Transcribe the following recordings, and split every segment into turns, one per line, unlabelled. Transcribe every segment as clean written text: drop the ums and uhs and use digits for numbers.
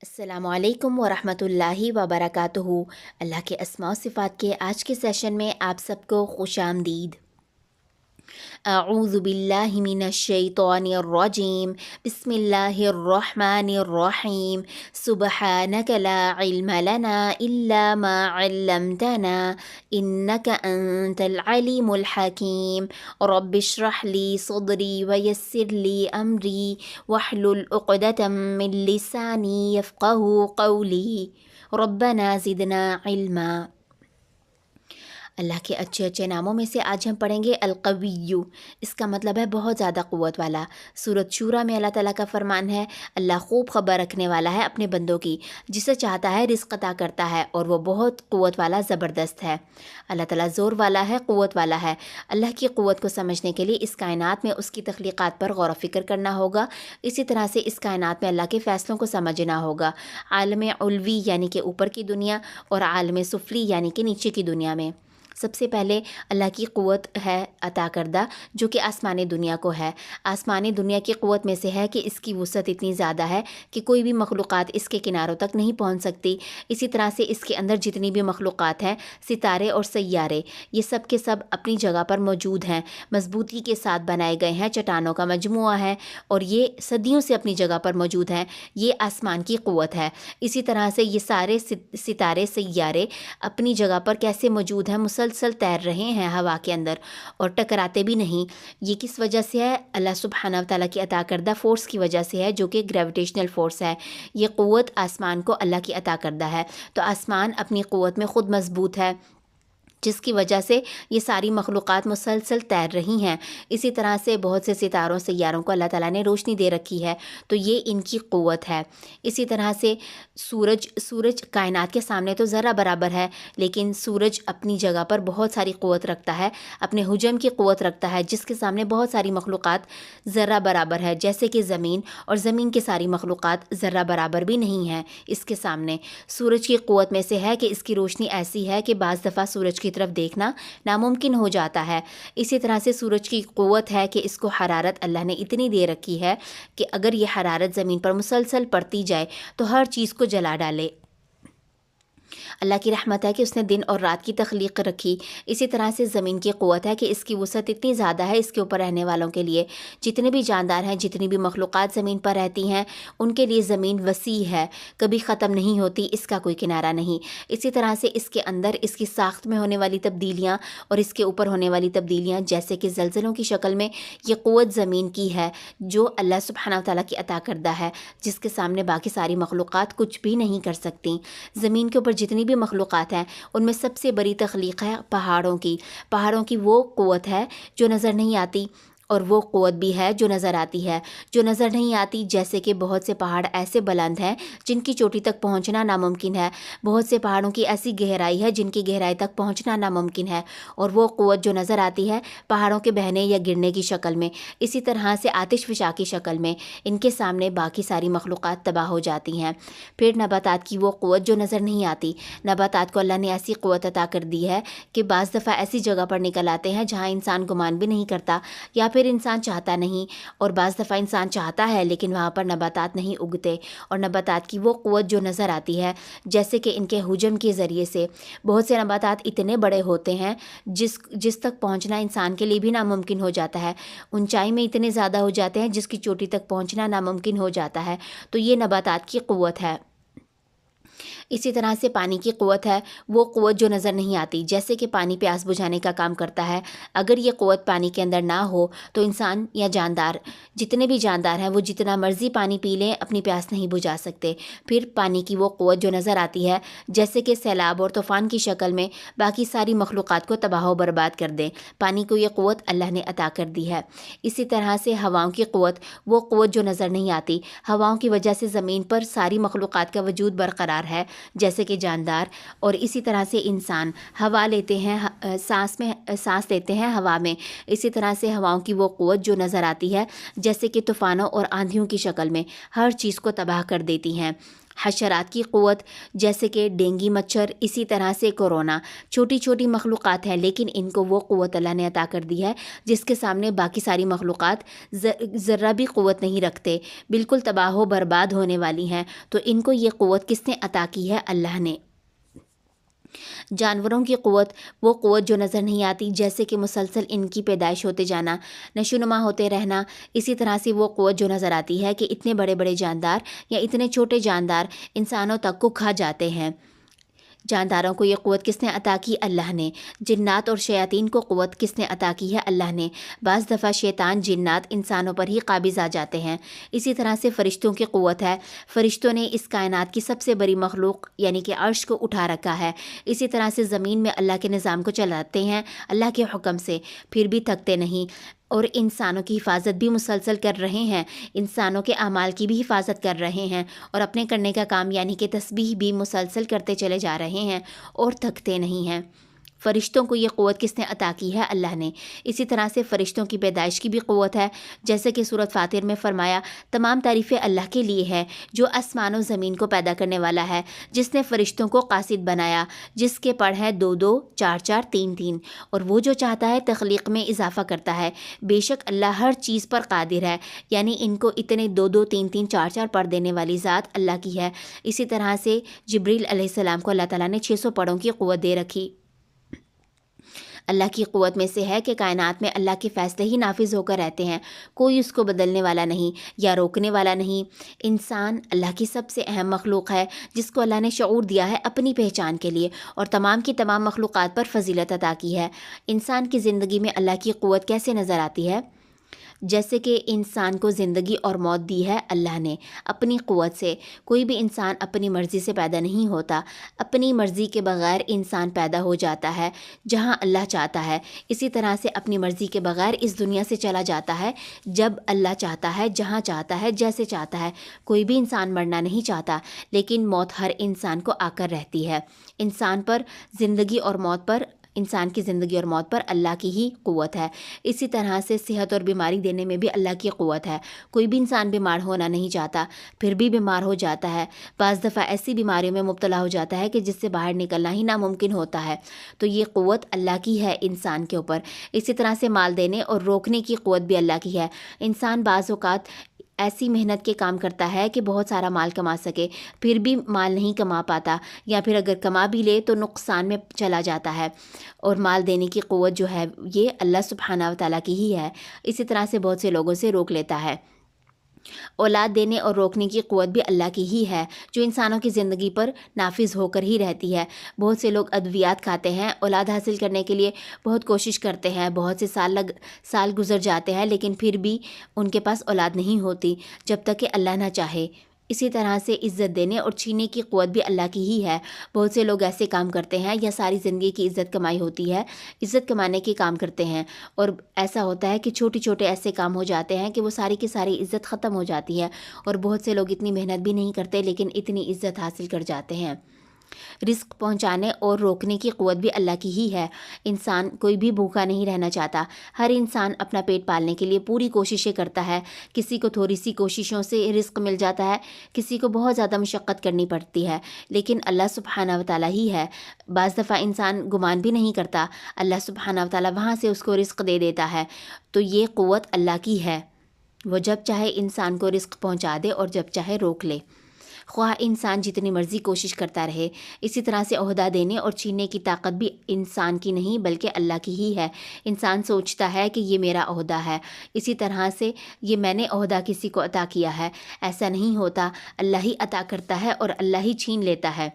السلام علیکم ورحمۃ اللہ وبرکاتہ۔ اللہ کے اسماء و صفات کے آج کے سیشن میں آپ سب کو خوش آمدید۔ اعوذ باللہ من الشیطان الرجیم، بسم اللہ الرحمن الرحیم، سبحانک لا علم لنا الا ما علمتنا انک انت العلیم الحکیم، رب اشرح لی صدری ویسر لی امری واحلل عقدۃ من لسانی یفقہوا قولی، ربنا زدنا علما۔ اللہ کے اچھے اچھے ناموں میں سے آج ہم پڑھیں گے القوی، اس کا مطلب ہے بہت زیادہ قوت والا۔ سورۃ شورى میں اللہ تعالیٰ کا فرمان ہے، اللہ خوب خبر رکھنے والا ہے اپنے بندوں کی، جسے چاہتا ہے رزق عطا کرتا ہے، اور وہ بہت قوت والا زبردست ہے۔ اللہ تعالیٰ زور والا ہے، قوت والا ہے۔ اللہ کی قوت کو سمجھنے کے لیے اس کائنات میں اس کی تخلیقات پر غور و فکر کرنا ہوگا، اسی طرح سے اس کائنات میں اللہ کے فیصلوں کو سمجھنا ہوگا، عالم علوی یعنی کہ اوپر کی دنیا، اور عالم سفلی یعنی کہ نیچے کی دنیا میں۔ سب سے پہلے اللہ کی قوت ہے عطا کردہ، جو کہ آسمانی دنیا کو ہے۔ آسمانی دنیا کی قوت میں سے ہے کہ اس کی وسعت اتنی زیادہ ہے کہ کوئی بھی مخلوقات اس کے کناروں تک نہیں پہنچ سکتی۔ اسی طرح سے اس کے اندر جتنی بھی مخلوقات ہیں، ستارے اور سیارے، یہ سب کے سب اپنی جگہ پر موجود ہیں، مضبوطی کے ساتھ بنائے گئے ہیں، چٹانوں کا مجموعہ ہے، اور یہ صدیوں سے اپنی جگہ پر موجود ہیں۔ یہ آسمان کی قوت ہے۔ اسی طرح سے یہ سارے ستارے سیارے اپنی جگہ پر کیسے موجود ہیں، مسلسل تیر رہے ہیں ہوا کے اندر اور ٹکراتے بھی نہیں۔ یہ کس وجہ سے ہے؟ اللہ سبحانہ و تعالیٰ کی عطا کردہ فورس کی وجہ سے ہے، جو کہ گریویٹیشنل فورس ہے۔ یہ قوت آسمان کو اللہ کی عطا کردہ ہے، تو آسمان اپنی قوت میں خود مضبوط ہے، جس کی وجہ سے یہ ساری مخلوقات مسلسل تیر رہی ہیں۔ اسی طرح سے بہت سے ستاروں سیاروں کو اللہ تعالیٰ نے روشنی دے رکھی ہے، تو یہ ان کی قوت ہے۔ اسی طرح سے سورج کائنات کے سامنے تو ذرہ برابر ہے، لیکن سورج اپنی جگہ پر بہت ساری قوت رکھتا ہے، اپنے حجم کی قوت رکھتا ہے، جس کے سامنے بہت ساری مخلوقات ذرہ برابر ہے، جیسے کہ زمین، اور زمین کی ساری مخلوقات ذرہ برابر بھی نہیں ہیں اس کے سامنے۔ سورج کی قوت میں سے ہے کہ اس کی روشنی ایسی ہے کہ بعض دفعہ سورج کی طرف دیکھنا ناممکن ہو جاتا ہے۔ اسی طرح سے سورج کی قوت ہے کہ اس کو حرارت اللہ نے اتنی دے رکھی ہے کہ اگر یہ حرارت زمین پر مسلسل پڑتی جائے تو ہر چیز کو جلا ڈالے۔ اللہ کی رحمت ہے کہ اس نے دن اور رات کی تخلیق رکھی۔ اسی طرح سے زمین کی قوت ہے کہ اس کی وسعت اتنی زیادہ ہے اس کے اوپر رہنے والوں کے لیے، جتنے بھی جاندار ہیں، جتنی بھی مخلوقات زمین پر رہتی ہیں، ان کے لیے زمین وسیع ہے، کبھی ختم نہیں ہوتی، اس کا کوئی کنارہ نہیں۔ اسی طرح سے اس کے اندر اس کی ساخت میں ہونے والی تبدیلیاں اور اس کے اوپر ہونے والی تبدیلیاں، جیسے کہ زلزلوں کی شکل میں، یہ قوت زمین کی ہے، جو اللہ سبحانہ و تعالیٰ کی عطا کردہ ہے، جس کے سامنے باقی ساری مخلوقات کچھ بھی نہیں کر سکتی۔ زمین کے اوپر جتنی بھی مخلوقات ہیں، ان میں سب سے بڑی تخلیق ہے پہاڑوں کی وہ قوت ہے جو نظر نہیں آتی، اور وہ قوت بھی ہے جو نظر آتی ہے۔ جو نظر نہیں آتی، جیسے کہ بہت سے پہاڑ ایسے بلند ہیں جن کی چوٹی تک پہنچنا ناممکن ہے، بہت سے پہاڑوں کی ایسی گہرائی ہے جن کی گہرائی تک پہنچنا ناممکن ہے، اور وہ قوت جو نظر آتی ہے پہاڑوں کے بہنے یا گرنے کی شکل میں، اسی طرح سے آتش فشاں کی شکل میں، ان کے سامنے باقی ساری مخلوقات تباہ ہو جاتی ہیں۔ پھر نباتات کی وہ قوت جو نظر نہیں آتی، نباتات کو اللہ نے ایسی قوت عطا کر دی ہے کہ بعض دفعہ ایسی جگہ پر نکل آتے ہیں جہاں انسان گمان بھی نہیں کرتا، یا پھر انسان چاہتا نہیں، اور بعض دفعہ انسان چاہتا ہے لیکن وہاں پر نباتات نہیں اگتے، اور نباتات کی وہ قوت جو نظر آتی ہے، جیسے کہ ان کے حجم کے ذریعے سے بہت سے نباتات اتنے بڑے ہوتے ہیں جس تک پہنچنا انسان کے لیے بھی ناممکن ہو جاتا ہے، اونچائی میں اتنے زیادہ ہو جاتے ہیں جس کی چوٹی تک پہنچنا ناممکن ہو جاتا ہے، تو یہ نباتات کی قوت ہے۔ اسی طرح سے پانی کی قوت ہے، وہ قوت جو نظر نہیں آتی، جیسے کہ پانی پیاس بجھانے کا کام کرتا ہے۔ اگر یہ قوت پانی کے اندر نہ ہو تو انسان یا جاندار، جتنے بھی جاندار ہیں، وہ جتنا مرضی پانی پی لیں، اپنی پیاس نہیں بجھا سکتے۔ پھر پانی کی وہ قوت جو نظر آتی ہے، جیسے کہ سیلاب اور طوفان کی شکل میں باقی ساری مخلوقات کو تباہ و برباد کر دیں، پانی کو یہ قوت اللہ نے عطا کر دی ہے۔ اسی طرح سے ہواؤں کی قوت، وہ قوت جو نظر نہیں آتی، ہواؤں کی وجہ سے زمین پر ساری مخلوقات کا وجود برقرار ہے، جیسے کہ جاندار، اور اسی طرح سے انسان ہوا لیتے ہیں، سانس لیتے ہیں ہوا میں۔ اسی طرح سے ہواؤں کی وہ قوت جو نظر آتی ہے، جیسے کہ طوفانوں اور آندھیوں کی شکل میں ہر چیز کو تباہ کر دیتی ہیں۔ حشرات کی قوت جیسے کہ ڈینگی مچھر، اسی طرح سے کورونا، چھوٹی چھوٹی مخلوقات ہیں لیکن ان کو وہ قوت اللہ نے عطا کر دی ہے جس کے سامنے باقی ساری مخلوقات ذرہ بھی قوت نہیں رکھتے، بالکل تباہ و برباد ہونے والی ہیں۔ تو ان کو یہ قوت کس نے عطا کی ہے؟ اللہ نے۔ جانوروں کی قوت، وہ قوت جو نظر نہیں آتی، جیسے کہ مسلسل ان کی پیدائش ہوتے جانا، نشو نما ہوتے رہنا، اسی طرح سے وہ قوت جو نظر آتی ہے کہ اتنے بڑے بڑے جاندار یا اتنے چھوٹے جاندار انسانوں تک کو کھا جاتے ہیں۔ جانداروں کو یہ قوت کس نے عطا کی؟ اللہ نے۔ جنات اور شیاطین کو قوت کس نے عطا کی ہے؟ اللہ نے۔ بعض دفعہ شیطان جنات انسانوں پر ہی قابض آ جاتے ہیں۔ اسی طرح سے فرشتوں کی قوت ہے، فرشتوں نے اس کائنات کی سب سے بڑی مخلوق یعنی کہ عرش کو اٹھا رکھا ہے۔ اسی طرح سے زمین میں اللہ کے نظام کو چلاتے ہیں اللہ کے حکم سے، پھر بھی تھکتے نہیں، اور انسانوں کی حفاظت بھی مسلسل کر رہے ہیں، انسانوں کے اعمال کی بھی حفاظت کر رہے ہیں، اور اپنے کرنے کا کام یعنی کہ تسبیح بھی مسلسل کرتے چلے جا رہے ہیں اور تھکتے نہیں ہیں۔ فرشتوں کو یہ قوت کس نے عطا کی ہے؟ اللہ نے۔ اسی طرح سے فرشتوں کی پیدائش کی بھی قوت ہے، جیسے کہ سورۃ فاطر میں فرمایا، تمام تعریفیں اللہ کے لیے ہے جو آسمان و زمین کو پیدا کرنے والا ہے، جس نے فرشتوں کو قاصد بنایا، جس کے پڑھ ہے 2 2 4 4 3 3، اور وہ جو چاہتا ہے تخلیق میں اضافہ کرتا ہے۔ بے شک اللہ ہر چیز پر قادر ہے، یعنی ان کو اتنے 2 2 3 3 4 4 پڑھ دینے والی ذات اللہ کی ہے۔ اسی طرح سے جبریل علیہ السلام کو اللہ تعالیٰ نے 600 پڑھوں کی قوت دے رکھی۔ اللہ کی قوت میں سے ہے کہ کائنات میں اللہ کے فیصلے ہی نافذ ہو کر رہتے ہیں، کوئی اس کو بدلنے والا نہیں یا روکنے والا نہیں۔ انسان اللہ کی سب سے اہم مخلوق ہے جس کو اللہ نے شعور دیا ہے اپنی پہچان کے لیے، اور تمام کی تمام مخلوقات پر فضیلت عطا کی ہے۔ انسان کی زندگی میں اللہ کی قوت کیسے نظر آتی ہے؟ جیسے کہ انسان کو زندگی اور موت دی ہے اللہ نے اپنی قوت سے۔ کوئی بھی انسان اپنی مرضی سے پیدا نہیں ہوتا، اپنی مرضی کے بغیر انسان پیدا ہو جاتا ہے جہاں اللہ چاہتا ہے، اسی طرح سے اپنی مرضی کے بغیر اس دنیا سے چلا جاتا ہے جب اللہ چاہتا ہے، جہاں چاہتا ہے، جیسے چاہتا ہے۔ کوئی بھی انسان مرنا نہیں چاہتا، لیکن موت ہر انسان کو آ کر رہتی ہے۔ انسان کی زندگی اور موت پر اللہ کی ہی قوت ہے۔ اسی طرح سے صحت اور بیماری دینے میں بھی اللہ کی قوت ہے۔ کوئی بھی انسان بیمار ہونا نہیں چاہتا، پھر بھی بیمار ہو جاتا ہے، بعض دفعہ ایسی بیماریوں میں مبتلا ہو جاتا ہے کہ جس سے باہر نکلنا ہی ناممکن ہوتا ہے، تو یہ قوت اللہ کی ہے انسان کے اوپر۔ اسی طرح سے مال دینے اور روکنے کی قوت بھی اللہ کی ہے۔ انسان بعض اوقات ایسی محنت کے کام کرتا ہے کہ بہت سارا مال کما سکے، پھر بھی مال نہیں کما پاتا، یا پھر اگر کما بھی لے تو نقصان میں چلا جاتا ہے، اور مال دینے کی قوت جو ہے یہ اللہ سبحانہ و تعالیٰ کی ہی ہے۔ اسی طرح سے بہت سے لوگوں سے روک لیتا ہے۔ اولاد دینے اور روکنے کی قوت بھی اللہ کی ہی ہے جو انسانوں کی زندگی پر نافذ ہو کر ہی رہتی ہے۔ بہت سے لوگ ادویات کھاتے ہیں، اولاد حاصل کرنے کے لیے بہت کوشش کرتے ہیں، بہت سے سال گزر جاتے ہیں، لیکن پھر بھی ان کے پاس اولاد نہیں ہوتی جب تک کہ اللہ نہ چاہے۔ اسی طرح سے عزت دینے اور چھیننے کی قوت بھی اللہ کی ہی ہے۔ بہت سے لوگ ایسے کام کرتے ہیں یا ساری زندگی کی عزت کمائی ہوتی ہے، عزت کمانے کے کام کرتے ہیں، اور ایسا ہوتا ہے کہ چھوٹے چھوٹے ایسے کام ہو جاتے ہیں کہ وہ ساری کی ساری عزت ختم ہو جاتی ہے، اور بہت سے لوگ اتنی محنت بھی نہیں کرتے لیکن اتنی عزت حاصل کر جاتے ہیں۔ رزق پہنچانے اور روکنے کی قوت بھی اللہ کی ہی ہے۔ انسان کوئی بھی بھوکا نہیں رہنا چاہتا، ہر انسان اپنا پیٹ پالنے کے لیے پوری کوششیں کرتا ہے۔ کسی کو تھوڑی سی کوششوں سے رزق مل جاتا ہے، کسی کو بہت زیادہ مشقت کرنی پڑتی ہے، لیکن اللہ سبحانہ و تعالیٰ ہی ہے۔ بعض دفعہ انسان گمان بھی نہیں کرتا، اللہ سبحانہ و تعالیٰ وہاں سے اس کو رزق دے دیتا ہے۔ تو یہ قوت اللہ کی ہے، وہ جب چاہے انسان کو رزق پہنچا دے اور جب چاہے روک لے، خواہ انسان جتنی مرضی کوشش کرتا رہے۔ اسی طرح سے عہدہ دینے اور چھیننے کی طاقت بھی انسان کی نہیں بلکہ اللہ کی ہی ہے۔ انسان سوچتا ہے کہ یہ میرا عہدہ ہے، اسی طرح سے یہ میں نے عہدہ کسی کو عطا کیا ہے، ایسا نہیں ہوتا، اللہ ہی عطا کرتا ہے اور اللہ ہی چھین لیتا ہے۔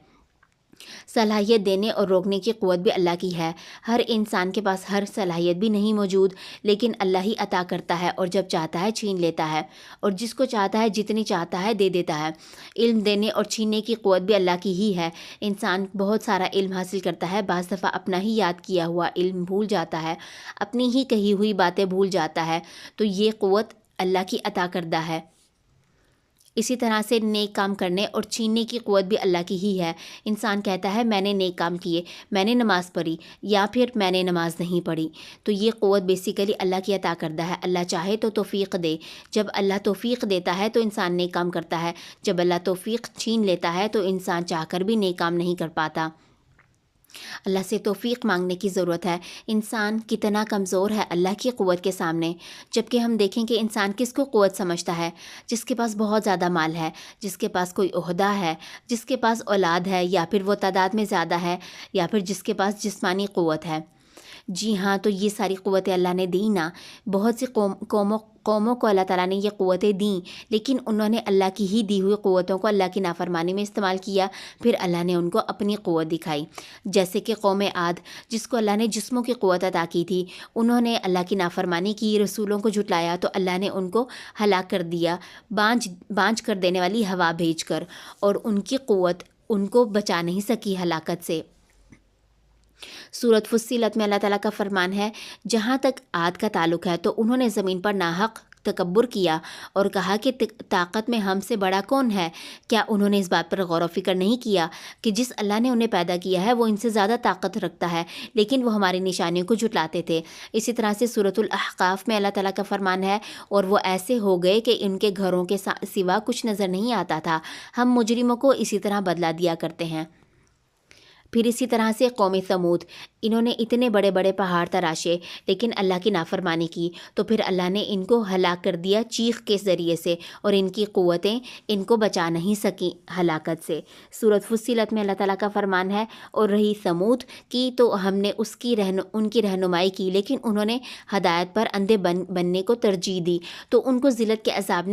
صلاحیت دینے اور روکنے کی قوت بھی اللہ کی ہے۔ ہر انسان کے پاس ہر صلاحیت بھی نہیں موجود، لیکن اللہ ہی عطا کرتا ہے اور جب چاہتا ہے چھین لیتا ہے، اور جس کو چاہتا ہے جتنی چاہتا ہے دے دیتا ہے۔ علم دینے اور چھیننے کی قوت بھی اللہ کی ہی ہے۔ انسان بہت سارا علم حاصل کرتا ہے، بعض دفعہ اپنا ہی یاد کیا ہوا علم بھول جاتا ہے، اپنی ہی کہی ہوئی باتیں بھول جاتا ہے، تو یہ قوت اللہ کی عطا کردہ ہے۔ اسی طرح سے نیک کام کرنے اور چھیننے کی قوت بھی اللہ کی ہی ہے۔ انسان کہتا ہے میں نے نیک کام کیے، میں نے نماز پڑھی، یا پھر میں نے نماز نہیں پڑھی، تو یہ قوت بیسیکلی اللہ کی عطا کردہ ہے۔ اللہ چاہے تو توفیق دے، جب اللہ توفیق دیتا ہے تو انسان نیک کام کرتا ہے، جب اللہ توفیق چھین لیتا ہے تو انسان چاہ کر بھی نیک کام نہیں کر پاتا۔ اللہ سے توفیق مانگنے کی ضرورت ہے۔ انسان کتنا کمزور ہے اللہ کی قوت کے سامنے، جبکہ ہم دیکھیں کہ انسان کس کو قوت سمجھتا ہے؟ جس کے پاس بہت زیادہ مال ہے، جس کے پاس کوئی عہدہ ہے، جس کے پاس اولاد ہے، یا پھر وہ تعداد میں زیادہ ہے، یا پھر جس کے پاس جسمانی قوت ہے۔ جی ہاں، تو یہ ساری قوتیں اللہ نے دی نا۔ بہت سی قوموں کو اللہ تعالیٰ نے یہ قوتیں دیں، لیکن انہوں نے اللہ کی ہی دی ہوئی قوتوں کو اللہ کی نافرمانی میں استعمال کیا، پھر اللہ نے ان کو اپنی قوت دکھائی۔ جیسے کہ قوم عاد، جس کو اللہ نے جسموں کی قوت عطا کی تھی، انہوں نے اللہ کی نافرمانی کی، رسولوں کو جھٹلایا، تو اللہ نے ان کو ہلاک کر دیا، بانجھ کر دینے والی ہوا بھیج کر، اور ان کی قوت ان کو بچا نہیں سکی ہلاکت سے۔ سورۃ فصلت میں اللہ تعالیٰ کا فرمان ہے، جہاں تک عاد کا تعلق ہے تو انہوں نے زمین پر ناحق تکبر کیا اور کہا کہ طاقت میں ہم سے بڑا کون ہے؟ کیا انہوں نے اس بات پر غور و فکر نہیں کیا کہ جس اللہ نے انہیں پیدا کیا ہے وہ ان سے زیادہ طاقت رکھتا ہے، لیکن وہ ہماری نشانیوں کو جھٹلاتے تھے۔ اسی طرح سے سورۃ الاحقاف میں اللہ تعالیٰ کا فرمان ہے، اور وہ ایسے ہو گئے کہ ان کے گھروں کے سوا کچھ نظر نہیں آتا تھا، ہم مجرموں کو اسی طرح بدلا دیا کرتے ہیں۔ پھر اسی طرح سے قوم ثمود، انہوں نے اتنے بڑے بڑے پہاڑ تراشے لیکن اللہ کی نافرمانی کی، تو پھر اللہ نے ان کو ہلاک کر دیا چیخ کے ذریعے سے، اور ان کی قوتیں ان کو بچا نہیں سکیں ہلاکت سے۔ سورۃ فصلت میں اللہ تعالیٰ کا فرمان ہے، اور رہی ثمود کی تو ہم نے ان کی رہنمائی کی، لیکن انہوں نے ہدایت پر اندھے بننے کو ترجیح دی، تو ان کو ذلت کے عذاب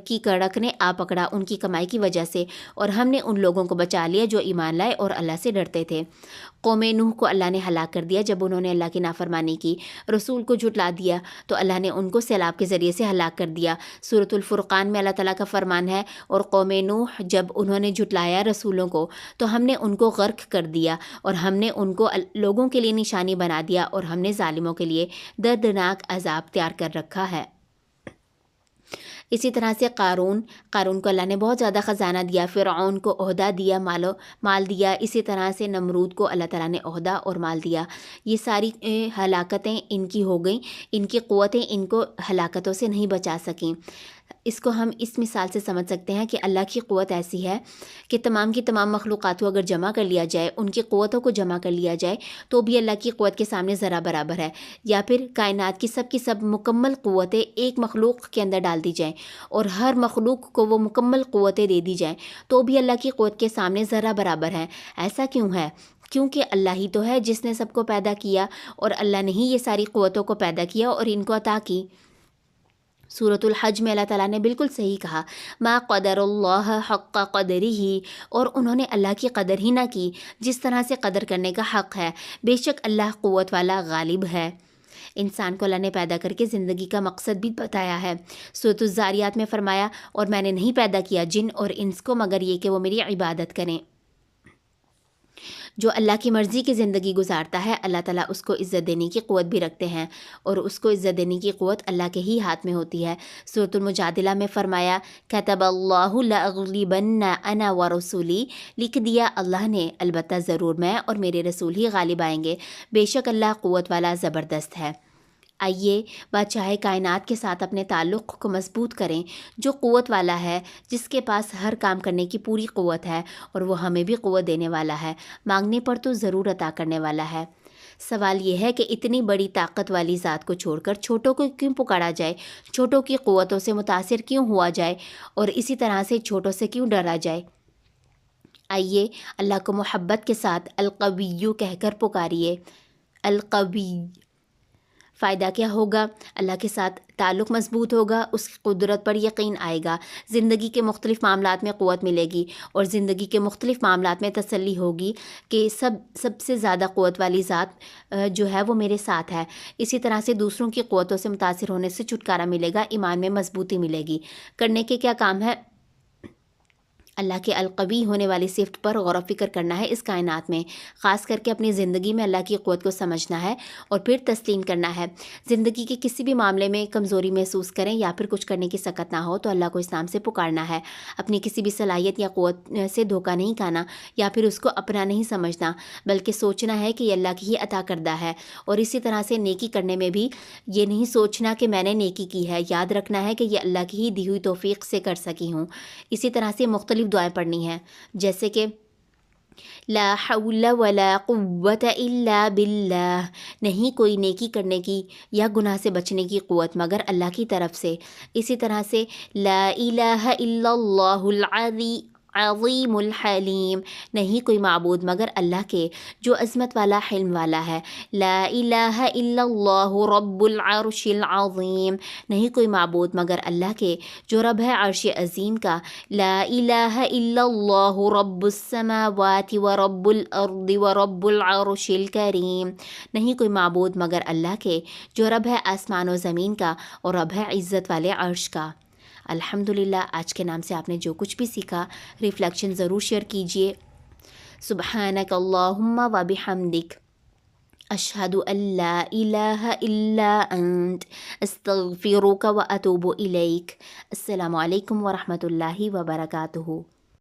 کی کڑک نے آ پکڑا ان کی کمائی کی وجہ سے، اور ہم نے ان لوگوں کو بچا لیا جو ایمان لائے اور اللہ سے ڈرتے تھے۔ قوم نوح کو اللہ نے ہلاک کر دیا جب انہوں نے اللہ کی نافرمانی کی، رسول کو جھٹلا دیا، تو اللہ نے ان کو سیلاب کے ذریعے سے ہلاک کر دیا۔ سورۃ الفرقان میں اللہ تعالیٰ کا فرمان ہے، اور قوم نوح جب انہوں نے جھٹلایا رسولوں کو تو ہم نے ان کو غرق کر دیا، اور ہم نے ان کو لوگوں کے لیے نشانی بنا دیا، اور ہم نے ظالموں کے لیے دردناک عذاب تیار کر رکھا ہے۔ اسی طرح سے قارون کو اللہ نے بہت زیادہ خزانہ دیا، فرعون کو عہدہ دیا، مال دیا، اسی طرح سے نمرود کو اللہ تعالیٰ نے عہدہ اور مال دیا۔ یہ ساری ہلاکتیں ان کی ہو گئیں، ان کی قوتیں ان کو ہلاکتوں سے نہیں بچا سکیں۔ اس کو ہم اس مثال سے سمجھ سکتے ہیں کہ اللہ کی قوت ایسی ہے کہ تمام کی تمام مخلوقات کو اگر جمع کر لیا جائے، ان کی قوتوں کو جمع کر لیا جائے، تو بھی اللہ کی قوت کے سامنے ذرا برابر ہے۔ یا پھر کائنات کی سب مکمل قوتیں ایک مخلوق کے اندر ڈال دی جائیں، اور ہر مخلوق کو وہ مکمل قوتیں دے دی جائیں، تو بھی اللہ کی قوت کے سامنے ذرا برابر ہیں۔ ایسا کیوں ہے؟ کیونکہ اللہ ہی تو ہے جس نے سب کو پیدا کیا، اور اللہ نے ہی یہ ساری قوتوں کو پیدا کیا اور ان کو عطا کی۔ سورۃ الحج میں اللہ تعالیٰ نے بالکل صحیح کہا، ما قدر اللہ حق قدرہ، اور انہوں نے اللہ کی قدر ہی نہ کی جس طرح سے قدر کرنے کا حق ہے۔ بے شک اللہ قوت والا غالب ہے۔ انسان کو اللہ نے پیدا کر کے زندگی کا مقصد بھی بتایا ہے۔ سورۃ الذاریات میں فرمایا، اور میں نے نہیں پیدا کیا جن اور انس کو مگر یہ کہ وہ میری عبادت کریں۔ جو اللہ کی مرضی کی زندگی گزارتا ہے، اللہ تعالیٰ اس کو عزت دینے کی قوت بھی رکھتے ہیں، اور اس کو عزت دینے کی قوت اللہ کے ہی ہاتھ میں ہوتی ہے۔ سورۃ المجادلہ میں فرمایا، کتب اللہ لأغلبن انا ورسولی، لکھ دیا اللہ نے البتہ ضرور میں اور میرے رسول ہی غالب آئیں گے۔ بے شک اللہ قوت والا زبردست ہے۔ آئیے بادشاہ کائنات کے ساتھ اپنے تعلق کو مضبوط کریں، جو قوت والا ہے، جس کے پاس ہر کام کرنے کی پوری قوت ہے، اور وہ ہمیں بھی قوت دینے والا ہے، مانگنے پر تو ضرور عطا کرنے والا ہے۔ سوال یہ ہے کہ اتنی بڑی طاقت والی ذات کو چھوڑ کر چھوٹوں کو کیوں پکارا جائے، چھوٹوں کی قوتوں سے متاثر کیوں ہوا جائے، اور اسی طرح سے چھوٹوں سے کیوں ڈرا جائے۔ آئیے اللہ کو محبت کے ساتھ القوی کہہ کر پکاریے، القوی۔ فائدہ کیا ہوگا؟ اللہ کے ساتھ تعلق مضبوط ہوگا، اس کی قدرت پر یقین آئے گا، زندگی کے مختلف معاملات میں قوت ملے گی، اور زندگی کے مختلف معاملات میں تسلی ہوگی کہ سب سے زیادہ قوت والی ذات جو ہے وہ میرے ساتھ ہے۔ اسی طرح سے دوسروں کی قوتوں سے متاثر ہونے سے چھٹکارا ملے گا، ایمان میں مضبوطی ملے گی۔ کرنے کے کیا کام ہے؟ اللہ کے القوی ہونے والی صفت پر غور و فکر کرنا ہے اس کائنات میں، خاص کر کے اپنی زندگی میں اللہ کی قوت کو سمجھنا ہے اور پھر تسلیم کرنا ہے۔ زندگی کے کسی بھی معاملے میں کمزوری محسوس کریں یا پھر کچھ کرنے کی سکت نہ ہو تو اللہ کو اس نام سے پکارنا ہے۔ اپنی کسی بھی صلاحیت یا قوت سے دھوکہ نہیں کھانا یا پھر اس کو اپنا نہیں سمجھنا، بلکہ سوچنا ہے کہ یہ اللہ کی ہی عطا کردہ ہے۔ اور اسی طرح سے نیکی کرنے میں بھی یہ نہیں سوچنا کہ میں نے نیکی کی ہے، یاد رکھنا ہے کہ یہ اللہ کی ہی دی ہوئی توفیق سے کر سکی ہوں۔ اسی طرح سے مختلف دعائیں پڑھنی ہیں، جیسے کہ لا حول ولا قوت الا باللہ، نہیں کوئی نیکی کرنے کی یا گناہ سے بچنے کی قوت مگر اللہ کی طرف سے۔ اسی طرح سے لا الہ الا اللہ عظیم الحلیم، نہیں کوئی معبود مگر اللہ کے جو عظمت والا حلم والا ہے۔ لا الہ الا اللہ رب العرش العظیم، نہیں کوئی معبود مگر اللہ کے جو رب ہے عرش عظیم کا۔ لا الہ الا اللہ رب السماوات ورب الارض ورب العرش الکریم، نہیں کوئی معبود مگر اللہ کے جو رب ہے آسمان و زمین کا اور رب ہے عزت والے عرش کا۔ الحمدللہ، آج کے نام سے آپ نے جو کچھ بھی سیکھا ریفلیکشن ضرور شیئر کیجئے۔ سبحانک اللہم و بحمدک، اشہد ان لا الہ الا انت، استغفرک و اتوب الیک۔ السلام علیکم ورحمۃ اللہ وبرکاتہ۔